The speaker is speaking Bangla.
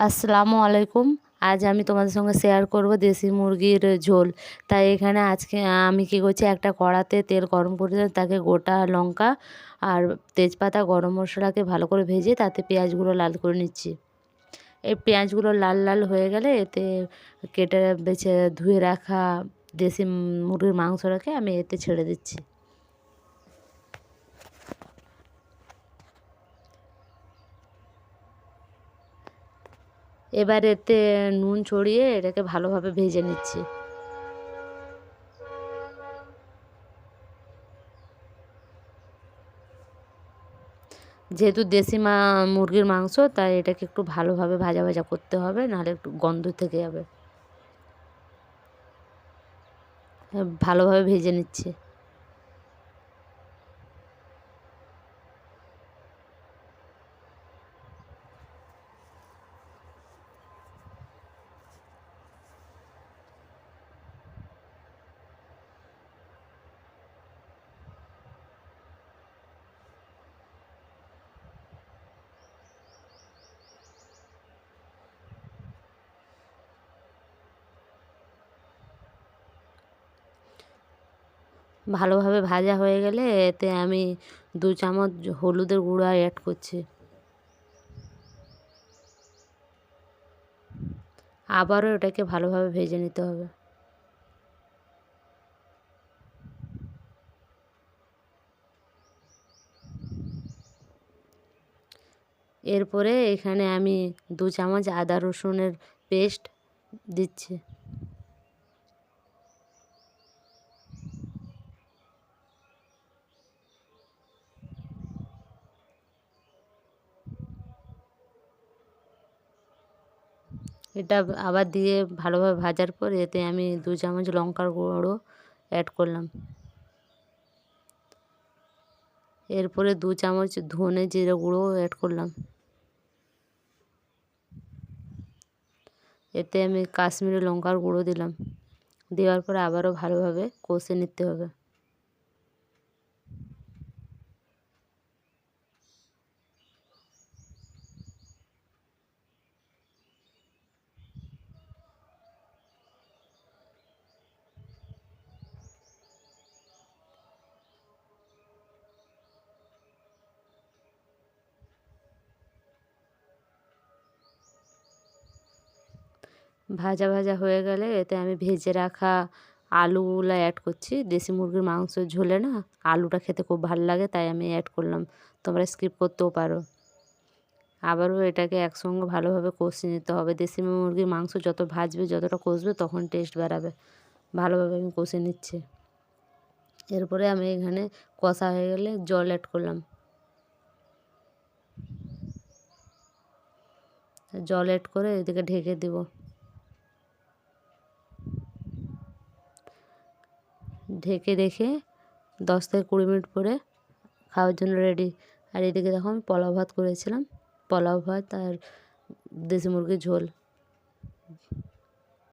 আসসালামু আলাইকুম। আজ আমি তোমাদের সঙ্গে শেয়ার করব দেশি মুরগির ঝোল। তাই এখানে আজকে আমি কী করছি, একটা কড়াতে তেল গরম করে তাকে গোটা লঙ্কা আর তেজপাতা, গরম মশলাকে ভালো করে ভেজে তাতে পেঁয়াজগুলো লাল করে নিচ্ছি। এই পেঁয়াজগুলো লাল লাল হয়ে গেলে এতে কেটে বেছে ধুয়ে রাখা দেশি মুরগির মাংসটাকে আমি এতে ছেড়ে দিচ্ছি। এবার এতে নুন ছড়িয়ে এটাকে ভালোভাবে ভেজে নিচ্ছি। যেহেতু দেশি মুরগির মাংস, তাই এটাকে একটু ভালোভাবে ভাজা ভাজা করতে হবে, নাহলে একটু গন্ধ থেকে যাবে। ভালোভাবে ভেজে নিচ্ছি। ভালোভাবে ভাজা হয়ে গেলে এতে আমি 2 চামচ হলুদের গুঁড়া অ্যাড করছি। আবারও এটাকে ভালোভাবে ভেজে নিতে হবে। এরপরে এখানে আমি 2 চামচ আদা রসুনের পেস্ট দিচ্ছি। এটা আবার দিয়ে ভালোভাবে ভাজার পর এতে আমি 2 চামচ লঙ্কার গুঁড়ো অ্যাড করলাম। এরপরে 2 চামচ ধনে জিরে গুঁড়ো অ্যাড করলাম। এতে আমি কাশ্মীরি লঙ্কার গুঁড়ো দিলাম। দেওয়ার পরে আবারও ভালোভাবে কষে নিতে হবে। ভাজা ভাজা হয়ে গেলে এতে আমি ভেজে রাখা আলুগুলো অ্যাড করছি। দেশি মুরগির মাংসের ঝোলে না আলুটা খেতে খুব ভালো লাগে, তাই আমি অ্যাড করলাম। তোমরা স্কিপ করতেও পারো। আবারও এটাকে একসঙ্গে ভালোভাবে কষিয়ে নিতে হবে। দেশি মুরগির মাংস যত ভাজবে, যতটা কষবে, তখন টেস্ট বাড়াবে। ভালোভাবে আমি কষে নিচ্ছি। এরপরে আমি এখানে কষা হয়ে গেলে জল অ্যাড করলাম। জল অ্যাড করে এদিকে ঢেকে দেব। ঢেকে রেখে 10 থেকে 20 মিনিট পরে খাওয়ার জন্য রেডি। আর এদিকে দেখো আমি পোলাও ভাত করেছিলাম। পোলাও ভাত আর দেশি মুরগির ঝোল।